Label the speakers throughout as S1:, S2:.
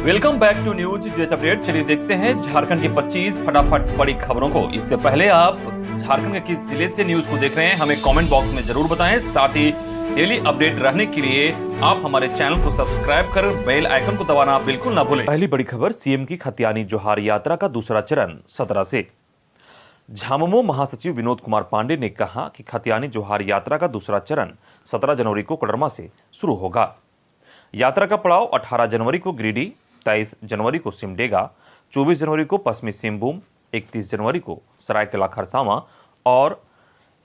S1: Welcome back to news jet update. चलिए देखते हैं झारखंड की 25 फटाफट बड़ी खबरों को। इससे पहले आप झारखंड के किस जिले से न्यूज को देख रहे हैं हमें कमेंट बॉक्स में जरूर बताएं। साथ ही डेली अपडेट रहने के लिए आप हमारे चैनल को सब्सक्राइब कर बेल आइकन को दबाना बिल्कुल ना भूलें। पहली बड़ी खबर, सीएम की खतियानी जोहार यात्रा का दूसरा चरण 17 से। झामुमो महासचिव विनोद कुमार पांडे ने कहा कि खतियानी जोहार यात्रा का दूसरा चरण 17 जनवरी को कोडरमा से शुरू होगा। यात्रा का पड़ाव 18 जनवरी को गिरिडीह, 23 जनवरी को सिमडेगा, 24 जनवरी को पश्चिमी सिंहभूम, 31 जनवरी को सरायकेला खरसावां और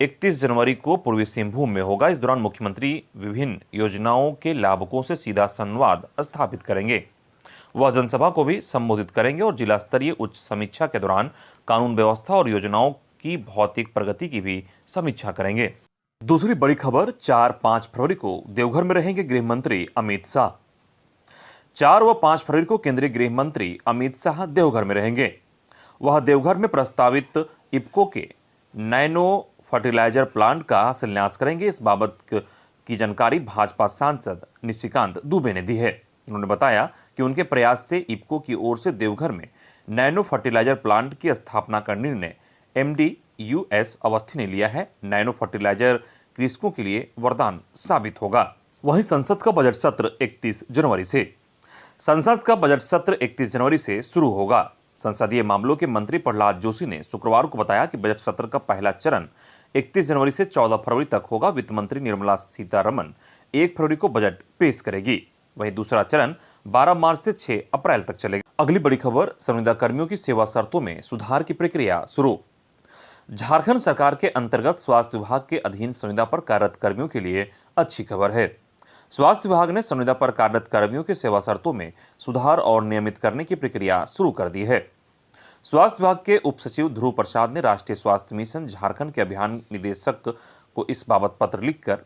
S1: 31 जनवरी को पूर्वी सिंहभूम में होगा। इस दौरान मुख्यमंत्री विभिन्न योजनाओं के लाभुकों से सीधा संवाद स्थापित करेंगे। वह जनसभा को भी संबोधित करेंगे और जिला स्तरीय उच्च समीक्षा के दौरान कानून व्यवस्था और योजनाओं की भौतिक प्रगति की भी समीक्षा करेंगे। दूसरी बड़ी खबर, 4-5 फरवरी को देवघर में रहेंगे गृह मंत्री अमित शाह। 4 व 5 फरवरी को केंद्रीय गृह मंत्री अमित शाह देवघर में रहेंगे। वह देवघर में प्रस्तावित इफ्को के नैनो फर्टिलाइजर प्लांट का शिलान्यास करेंगे। इस बाबत की जानकारी भाजपा सांसद निशिकांत दुबे ने दी है। उन्होंने बताया कि उनके प्रयास से इफ्को की ओर से देवघर में नैनो फर्टिलाइजर प्लांट की स्थापना का निर्णय एमडी यूएस अवस्थी ने लिया है। नैनो फर्टिलाइजर कृषकों के लिए वरदान साबित होगा। वहीं संसद का बजट सत्र 31 जनवरी से शुरू होगा। संसदीय मामलों के मंत्री प्रहलाद जोशी ने शुक्रवार को बताया कि बजट सत्र का पहला चरण 31 जनवरी से 14 फरवरी तक होगा। वित्त मंत्री निर्मला सीतारमण 1 फरवरी को बजट पेश करेगी। वहीं दूसरा चरण 12 मार्च से 6 अप्रैल तक चलेगा। अगली बड़ी खबर, संविदा कर्मियों की सेवा शर्तों में सुधार की प्रक्रिया शुरू। झारखंड सरकार के अंतर्गत स्वास्थ्य विभाग के अधीन संविदा पर कार्यरत कर्मियों के लिए अच्छी खबर है। स्वास्थ्य विभाग ने संविदा पर कार्यरत कर्मियों के सेवा शर्तों में सुधार और नियमित करने की प्रक्रिया शुरू कर दी है। स्वास्थ्य विभाग के उप सचिव ध्रुव प्रसाद ने राष्ट्रीय स्वास्थ्य मिशन झारखंड के अभियान निदेशक को इस बाबत पत्र लिखकर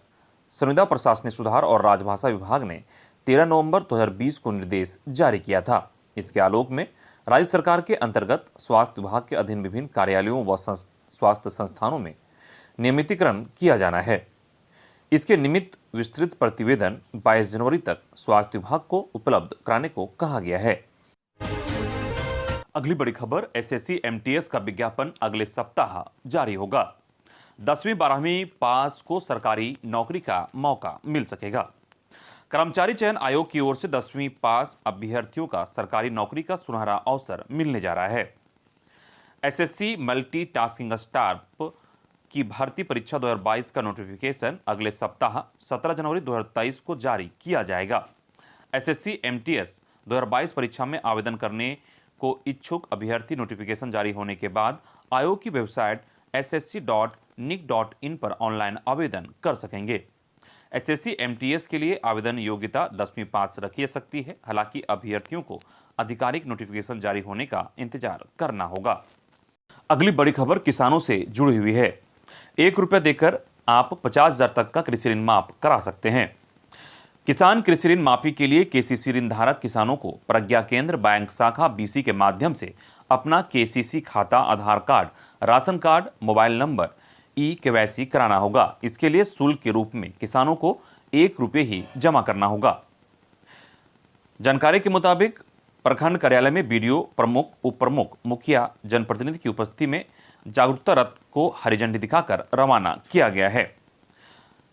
S1: संविदा प्रशासनिक सुधार और राजभाषा विभाग ने 13 नवंबर 2020 को निर्देश जारी किया था। इसके आलोक में राज्य सरकार के अंतर्गत स्वास्थ्य विभाग के अधीन विभिन्न कार्यालयों व स्वास्थ्य संस्थानों में नियमितीकरण किया जाना है। इसके निमित्त विस्तृत प्रतिवेदन 22 जनवरी तक स्वास्थ्य विभाग को उपलब्ध कराने को कहा गया है। अगली बड़ी खबर, एसएससी एमटीएस का विज्ञापन अगले सप्ताह जारी होगा। 10वीं 12वीं पास को सरकारी नौकरी का मौका मिल सकेगा। कर्मचारी चयन आयोग की ओर से 10वीं पास अभ्यर्थियों का सरकारी नौकरी का सुनहरा अवसर मिलने जा रहा है। एसएससी मल्टी टास्किंग स्टाफ की भर्ती परीक्षा 2022 का नोटिफिकेशन अगले सप्ताह 17 जनवरी 2023 को जारी किया जाएगा। एसएससी एमटीएस 2022 परीक्षा में आवेदन करने को इच्छुक अभ्यर्थी नोटिफिकेशन जारी होने के बाद आयोग की वेबसाइट ssc.nic.in पर ऑनलाइन आवेदन कर सकेंगे। एसएससी एमटीएस के लिए आवेदन योग्यता 10वीं पास रखी जा सकती है। हालांकि अभ्यर्थियों को आधिकारिक नोटिफिकेशन जारी होने का इंतजार करना होगा। अगली बड़ी खबर किसानों से जुड़ी हुई है। 1 रुपया देकर आप 50,000 तक का कृषि ऋण माफ करा सकते हैं। किसान कृषि ऋण माफी के लिए केसीसी ऋण धारक किसानों को प्रज्ञा केंद्र बैंक शाखा बीसी के माध्यम से अपना केसीसी खाता, Aadhaar card, ration card, mobile number e-KYC कराना होगा। इसके लिए शुल्क के रूप में किसानों को 1 रुपये ही जमा करना होगा। जानकारी के मुताबिक प्रखंड कार्यालय में बीडीओ, प्रमुख, उप प्रमुख, मुखिया, जनप्रतिनिधि की उपस्थिति में जागरूकता रथ को हरी झंडी दिखाकर रवाना किया गया है।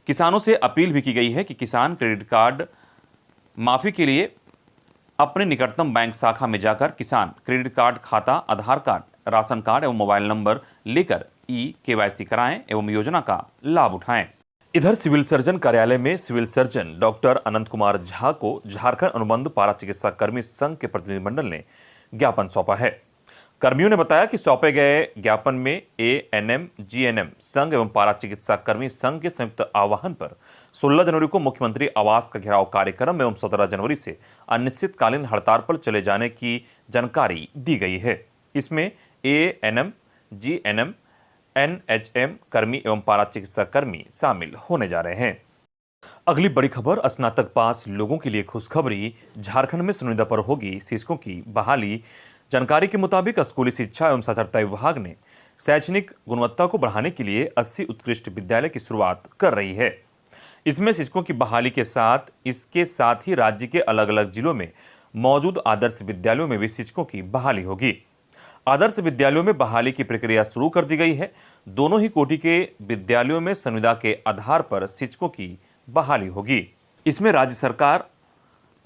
S1: किसानों से अपील भी की गई है कि किसान क्रेडिट कार्ड माफी के लिए अपने निकटतम बैंक शाखा में जाकर किसान क्रेडिट कार्ड खाता, आधार कार्ड, राशन कार्ड एवं मोबाइल नंबर लेकर ई-केवाईसी कराएं एवं योजना का लाभ उठाएं। इधर सिविल सर्जन कार्यालय में सिविल सर्जन डॉक्टर अनंत कुमार झा को झारखंड अनुबंध पारा चिकित्सा कर्मी संघ के प्रतिनिधिमंडल ने ज्ञापन सौंपा है। कर्मियों ने बताया कि सौंपे गए ज्ञापन में एएनएम, जीएनएम संघ एवं पारा चिकित्सा कर्मी संघ के संयुक्त आह्वान पर 16 जनवरी को मुख्यमंत्री आवास का घेराव कार्यक्रम एवं 17 जनवरी से अनिश्चितकालीन हड़ताल पर चले जाने की जानकारी दी गई है। इसमें एएनएम, जीएनएम, एनएचएम कर्मी एवं पारा चिकित्सा कर्मी शामिल होने जा रहे हैं। अगली बड़ी खबर, स्नातक पास लोगों के लिए खुशखबरी, झारखंड में संविदा पर होगी शिक्षकों की बहाली। जानकारी के मुताबिक स्कूली शिक्षा एवं साक्षरता विभाग ने शैक्षणिक गुणवत्ता को बढ़ाने के लिए 80 उत्कृष्ट विद्यालय की शुरुआत कर रही है। इसमें शिक्षकों की बहाली के साथ इसके साथ ही राज्य के अलग अलग जिलों में मौजूद आदर्श विद्यालयों में भी शिक्षकों की बहाली होगी। आदर्श विद्यालयों में बहाली की प्रक्रिया शुरू कर दी गई है। दोनों ही कोटि के विद्यालयों में संविदा के आधार पर शिक्षकों की बहाली होगी। इसमें राज्य सरकार,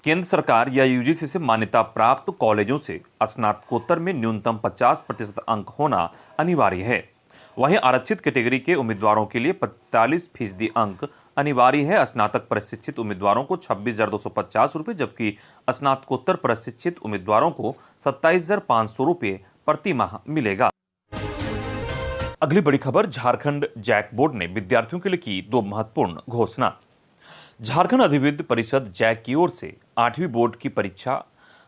S1: केंद्र सरकार या यूजीसी से मान्यता प्राप्त कॉलेजों से स्नातकोत्तर में न्यूनतम 50% अंक होना अनिवार्य है। वहीं आरक्षित कैटेगरी के उम्मीदवारों के लिए 45% अंक अनिवार्य है। स्नातक प्रशिक्षित उम्मीदवारों को 26,250 रुपये, जबकि स्नातकोत्तर प्रशिक्षित उम्मीदवारों को 27,500 रुपये प्रति माह मिलेगा। अगली बड़ी खबर, झारखंड जैक बोर्ड ने विद्यार्थियों के लिए की 2 महत्वपूर्ण घोषणा। झारखंड अधिविद्य परिषद जैक की ओर से 8वीं बोर्ड की परीक्षा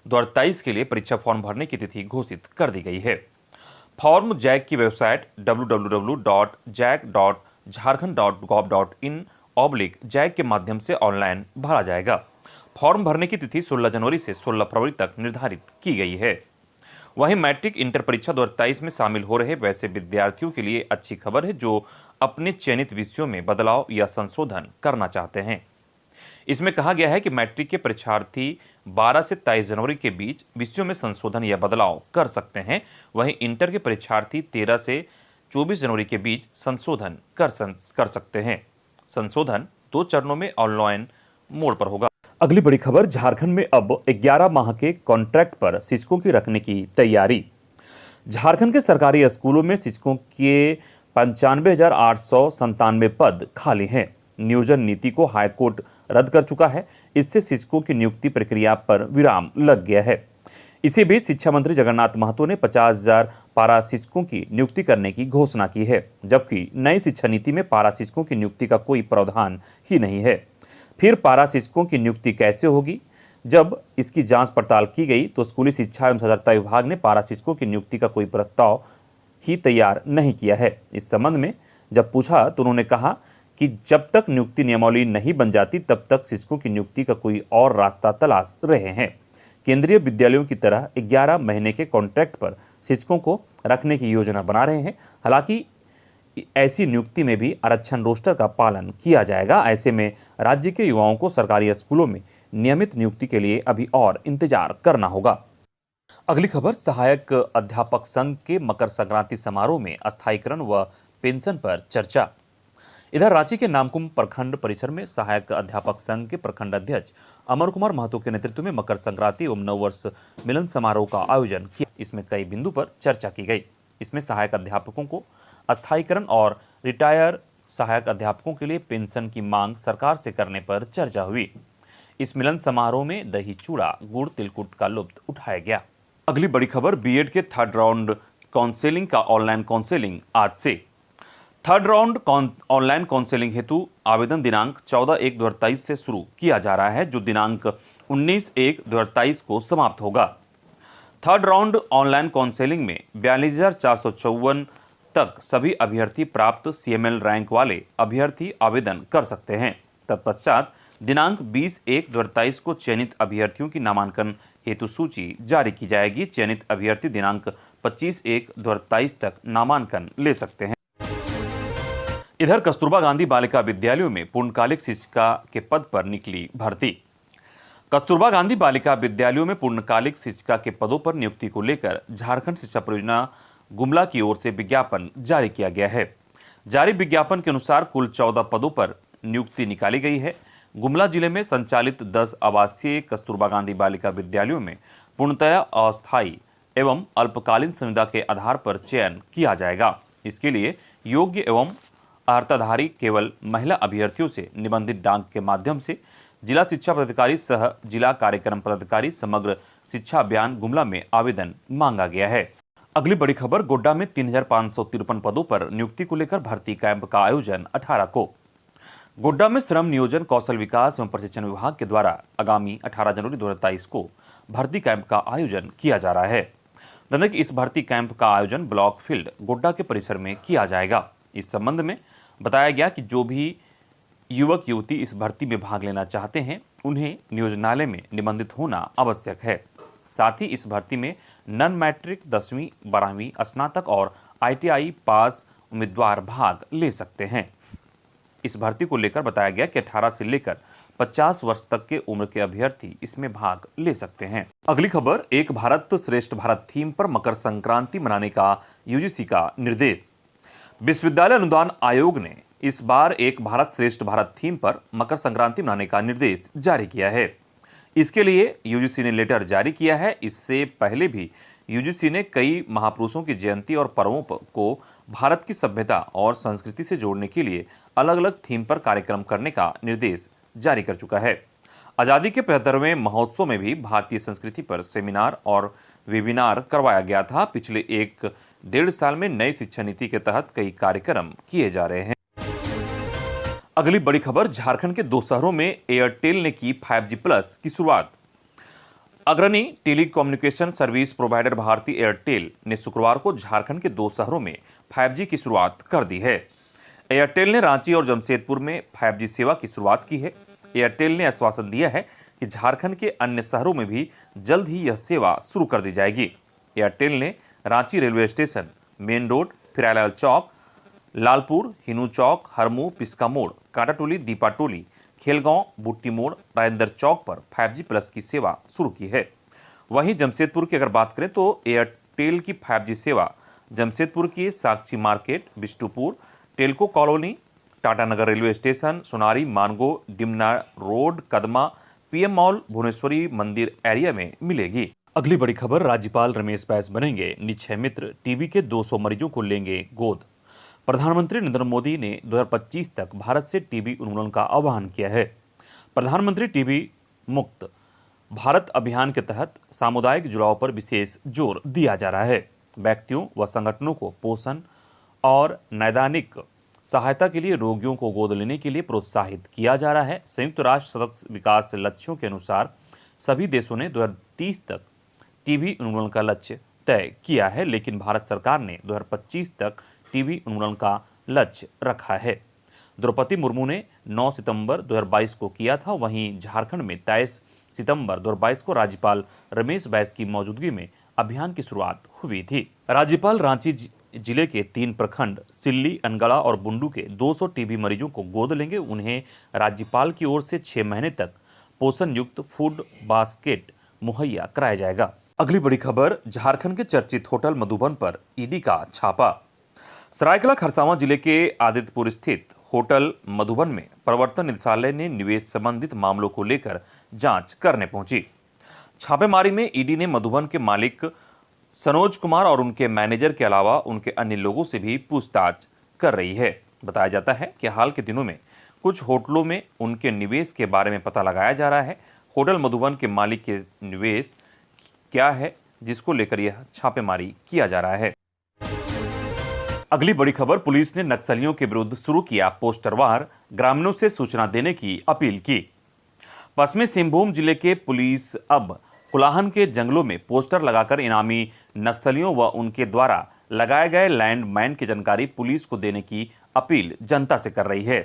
S1: 2023 के लिए परीक्षा फॉर्म भरने की तिथि घोषित कर दी गई है। फॉर्म जैक की वेबसाइट www.jac.jharkhand.gov.in/जैक के माध्यम से ऑनलाइन भरा जाएगा। फॉर्म भरने की तिथि 16 जनवरी से 16 फरवरी तक निर्धारित की गई है। वहीं मैट्रिक इंटर परीक्षा 2023 में शामिल हो रहे वैसे विद्यार्थियों के लिए अच्छी खबर है जो अपने चयनित विषयों में बदलाव या संशोधन करना चाहते हैं। इसमें कहा गया है कि मैट्रिक के परीक्षार्थी 12 से 23 जनवरी के बीच विषयों में संशोधन या बदलाव कर सकते हैं। वहीं इंटर के परीक्षार्थी 13 से 24 जनवरी के बीच संशोधन कर सकते हैं। संशोधन 2 चरणों में ऑनलाइन मोड पर होगा। अगली बड़ी खबर, झारखंड में अब 11 माह के कॉन्ट्रैक्ट पर शिक्षकों की रखने की तैयारी। झारखंड के सरकारी स्कूलों में शिक्षकों के 95,897 पद खाली हैं। नियोजन नीति को हाईकोर्ट रद्द कर चुका है। इससे शिक्षकों की नियुक्ति प्रक्रिया पर विराम लग गया है। इसी बीच शिक्षा मंत्री जगन्नाथ महतो ने 50,000 पारा शिक्षकों की नियुक्ति करने की घोषणा की है, जबकि नई शिक्षा नीति में पारा शिक्षकों की नियुक्ति का कोई प्रावधान ही नहीं है। फिर पारा शिक्षकों की नियुक्ति कैसे होगी? जब इसकी जांच पड़ताल की गई तो स्कूली शिक्षा एवं साक्षरता विभाग ने पारा शिक्षकों की नियुक्ति का कोई प्रस्ताव ही तैयार नहीं किया है। इस संबंध में जब पूछा तो उन्होंने कहा कि जब तक नियुक्ति नियमावली नहीं बन जाती तब तक शिक्षकों की नियुक्ति का कोई और रास्ता तलाश रहे हैं। केंद्रीय विद्यालयों की तरह 11 महीने के कॉन्ट्रैक्ट पर शिक्षकों को रखने की योजना बना रहे हैं। हालांकि ऐसी नियुक्ति में भी आरक्षण रोस्टर का पालन किया जाएगा। ऐसे में राज्य के युवाओं को सरकारी स्कूलों में नियमित नियुक्ति के लिए अभी और इंतजार करना होगा। अगली खबर, सहायक अध्यापक संघ के मकर संक्रांति समारोह में अस्थायीकरण व पेंशन पर चर्चा। इधर रांची के नामकुम प्रखंड परिसर में सहायक अध्यापक संघ के प्रखंड अध्यक्ष अमर कुमार महतो के नेतृत्व में मकर संक्रांति एवं नववर्ष मिलन समारोह का आयोजन किया। इसमें कई बिंदु पर चर्चा की गई। इसमें सहायक अध्यापकों को अस्थायीकरण और रिटायर सहायक अध्यापकों के लिए पेंशन की मांग सरकार से करने पर चर्चा हुई। इस मिलन समारोह में दही चूड़ा गुड़ तिलकुट का लुत्फ उठाया गया। अगली बड़ी खबर, बीएड के 3rd राउंड काउंसलिंग का ऑनलाइन काउंसलिंग आज से। 3rd राउंड ऑनलाइन काउंसलिंग हेतु आवेदन दिनांक 14/1/2023 से शुरू किया जा रहा है, जो दिनांक 19/1/2023 को समाप्त होगा। 3rd राउंड ऑनलाइन काउंसलिंग में 42,454 तक सभी अभ्यर्थी प्राप्त CML रैंक वाले अभ्यर्थी आवेदन कर सकते हैं। तत्पश्चात दिनांक 20/1/2023 को चयनित अभ्यर्थियों की नामांकन हेतु सूची जारी की जाएगी। चयनित अभ्यर्थी दिनांक 25/1/2023 तक नामांकन ले सकते हैं। इधर कस्तूरबा गांधी बालिका विद्यालयों में पूर्णकालिक शिक्षिका के पद पर निकली भर्ती। कस्तूरबा गांधी बालिका विद्यालयों में पूर्णकालिक शिक्षिका के पदों पर नियुक्ति को लेकर झारखंड शिक्षा परियोजना गुमला की ओर से विज्ञापन जारी किया गया है। जारी विज्ञापन के अनुसार कुल 14 पदों पर नियुक्ति निकाली गई है। गुमला जिले में संचालित 10 आवासीय कस्तूरबा गांधी बालिका विद्यालयों में पूर्णतया अस्थायी एवं अल्पकालीन संविदा के आधार पर चयन किया जाएगा। इसके लिए योग्य एवं अर्हताधारी केवल महिला अभ्यर्थियों से निबंधित डाक के माध्यम से जिला शिक्षा पदाधिकारी सह जिला कार्यक्रम पदाधिकारी समग्र शिक्षा अभियान गुमला में आवेदन मांगा गया है। अगली बड़ी खबर, गोड्डा में 3,553 पदों पर नियुक्ति को लेकर भर्ती कैंप का आयोजन 18 को। गोड्डा में श्रम नियोजन कौशल विकास एवं प्रशिक्षण विभाग के द्वारा आगामी 18 जनवरी 2023 को भर्ती कैंप का आयोजन किया जा रहा है। दरअसल इस भर्ती कैंप का आयोजन ब्लॉक फील्ड गोड्डा के परिसर में किया जाएगा। इस संबंध में बताया गया कि जो भी युवक युवती इस भर्ती में भाग लेना चाहते हैं उन्हें नियोजनालय में निबंधित होना आवश्यक है। साथ ही इस भर्ती में नॉन मैट्रिक 10वीं 12वीं स्नातक और ITI पास उम्मीदवार भाग ले सकते हैं। इस भर्ती को लेकर बताया गया कि 18 से लेकर 50 वर्ष तक के उम्र के अभ्यर्थी इसमें भाग ले सकते हैं। अगली खबर, एक भारत श्रेष्ठ भारत थीम पर मकर संक्रांति मनाने का यूजीसी का निर्देश। विश्वविद्यालय अनुदान आयोग ने इस बार एक भारत श्रेष्ठ भारत थीम पर मकर संक्रांति मनाने का निर्देश जारी किया है। इसके लिए यूजीसी ने लेटर जारी किया है। इससे पहले भी यूजीसी ने कई महापुरुषों की जयंती और पर्वों को भारत की सभ्यता और संस्कृति से जोड़ने के लिए अलग अलग थीम पर कार्यक्रम करने का निर्देश जारी कर चुका है। आजादी के 75वें महोत्सव में भी भारतीय संस्कृति पर सेमिनार और वेबिनार करवाया गया था। पिछले 1-1.5 साल में नई शिक्षा नीति के तहत कई कार्यक्रम किए जा रहे हैं। अगली बड़ी खबर, झारखंड के 2 शहरों में एयरटेल ने की 5G प्लस की शुरुआत। अग्रणी telecommunication service provider Bharti Airtel ने शुक्रवार को झारखंड के 2 शहरों में 5G की शुरुआत कर दी है। एयरटेल ने रांची और जमशेदपुर में 5G सेवा की शुरुआत की है। एयरटेल ने आश्वासन दिया है कि झारखंड के अन्य शहरों में भी जल्द ही यह सेवा शुरू कर दी जाएगी। एयरटेल ने Ranchi railway station, main road, Firalal Chowk, Lalpur, Hinoo Chowk, Harmu, Piska More, Kantatoli, Dipatoli, Khelgaon, बुट्टी मोड़, राजेंद्र चौक पर 5G प्लस की सेवा शुरू की है। वहीं जमशेदपुर की अगर बात करें तो एयरटेल की 5G सेवा जमशेदपुर की Sakchi market, Bistupur, Telco colony, Tata Nagar railway station, Sonari, Mango, Dimna road, Kadma, PM mall, Bhuvaneshwari Mandir area में मिलेगी। अगली बड़ी खबर, राज्यपाल रमेश बैस बनेंगे निक्षय मित्र, टीबी के 200 मरीजों को लेंगे गोद। प्रधानमंत्री नरेंद्र मोदी ने 2025 तक भारत से टीबी उन्मूलन का आह्वान किया है। प्रधानमंत्री टीबी मुक्त भारत अभियान के तहत सामुदायिक जुड़ाव पर विशेष जोर दिया जा रहा है। व्यक्तियों व संगठनों को पोषण और नैदानिक सहायता के लिए रोगियों को गोद लेने के लिए प्रोत्साहित किया जा रहा है। संयुक्त राष्ट्र सतत विकास लक्ष्यों के अनुसार सभी देशों ने 2030 तक टीबी उन्मूलन का लक्ष्य तय किया है, लेकिन भारत सरकार ने 2025 तक टीबी उन्मूलन का लक्ष्य रखा है। द्रौपदी मुर्मू ने 9 सितंबर 2022 को किया था। वहीं झारखंड में 23 सितंबर 2022 को राज्यपाल रमेश बैस की मौजूदगी में अभियान की शुरुआत हुई थी। राज्यपाल रांची जिले के 3 प्रखंड सिल्ली, अनगढ़ा और बुंडू के 200 टीबी मरीजों को गोद लेंगे। उन्हें राज्यपाल की ओर से 6 महीने तक पोषण युक्त फूड बास्केट मुहैया कराया जाएगा। अगली बड़ी खबर, झारखंड के चर्चित होटल मधुबन पर ईडी का छापा। सरायकेला खरसावां जिले के आदित्यपुर स्थित होटल मधुबन में प्रवर्तन निदेशालय ने निवेश संबंधित मामलों को लेकर जांच करने पहुंची। छापेमारी में ईडी ने मधुबन के मालिक सनोज कुमार और उनके मैनेजर के अलावा उनके अन्य लोगों से भी पूछताछ कर रही है। बताया जाता है कि हाल के दिनों में कुछ होटलों में उनके निवेश के बारे में पता लगाया जा रहा है। होटल मधुबन के मालिक के निवेश क्या है, जिसको लेकर यह छापेमारी किया जा रहा है। अगली बड़ी खबर, पुलिस ने नक्सलियों के विरुद्ध शुरू किया पोस्टर वार, ग्रामीणों से सूचना देने की अपील की। पश्चिमी सिंहभूम जिले के पुलिस अब कुलाहन के जंगलों में पोस्टर लगाकर इनामी नक्सलियों व उनके द्वारा लगाए गए लैंडमाइन की जानकारी पुलिस को देने की अपील जनता से कर रही है।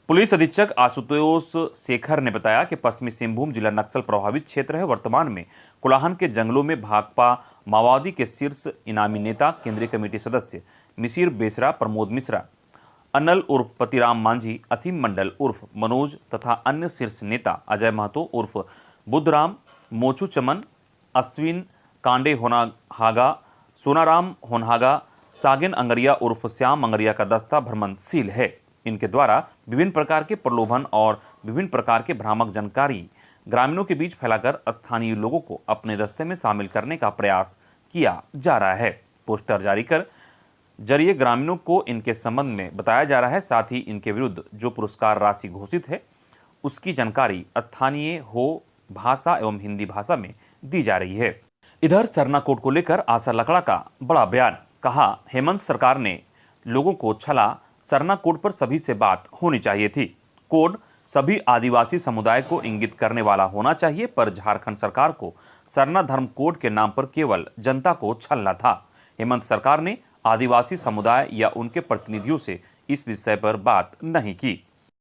S1: पुलिस अधीक्षक आशुतोष शेखर ने बताया कि पश्चिमी सिंहभूम जिला नक्सल प्रभावित क्षेत्र है। वर्तमान में कुलाहन के जंगलों में भाकपा माओवादी के शीर्ष इनामी नेता, केंद्रीय कमेटी सदस्य मिसिर बेसरा, प्रमोद मिश्रा, अनल उर्फ पतिराम मांझी, असीम मंडल उर्फ मनोज तथा अन्य शीर्ष नेता अजय महतो उर्फ बुद्धराम, मोचू चमन, अश्विन कांडे होनाहागा, सोनाराम होनहागा, सागिन अंगरिया उर्फ श्याम अंगरिया का दस्ता भ्रमणशील है। इनके द्वारा विभिन्न प्रकार के प्रलोभन और विभिन्न प्रकार के भ्रामक जानकारी ग्रामीणों के बीच फैलाकर स्थानीय लोगों को अपने दस्ते में शामिल करने का प्रयास किया जा रहा है। पोस्टर जारी कर जरिए ग्रामीणों को इनके संबंध में बताया जा रहा है। साथ ही इनके विरुद्ध जो पुरस्कार राशि घोषित है उसकी जानकारी स्थानीय हो भाषा एवं हिंदी भाषा में दी जा रही है। इधर सरना कोड को लेकर आशा लकड़ा का बड़ा बयान। कहा, हेमंत सरकार ने लोगों को छला, सरना कोड पर सभी से बात होनी चाहिए थी। कोड सभी आदिवासी समुदाय को इंगित करने वाला होना चाहिए, पर झारखंड सरकार को सरना धर्म कोड के नाम पर केवल जनता को छलना था। हेमंत सरकार ने आदिवासी समुदाय या उनके प्रतिनिधियों से इस विषय पर बात नहीं की।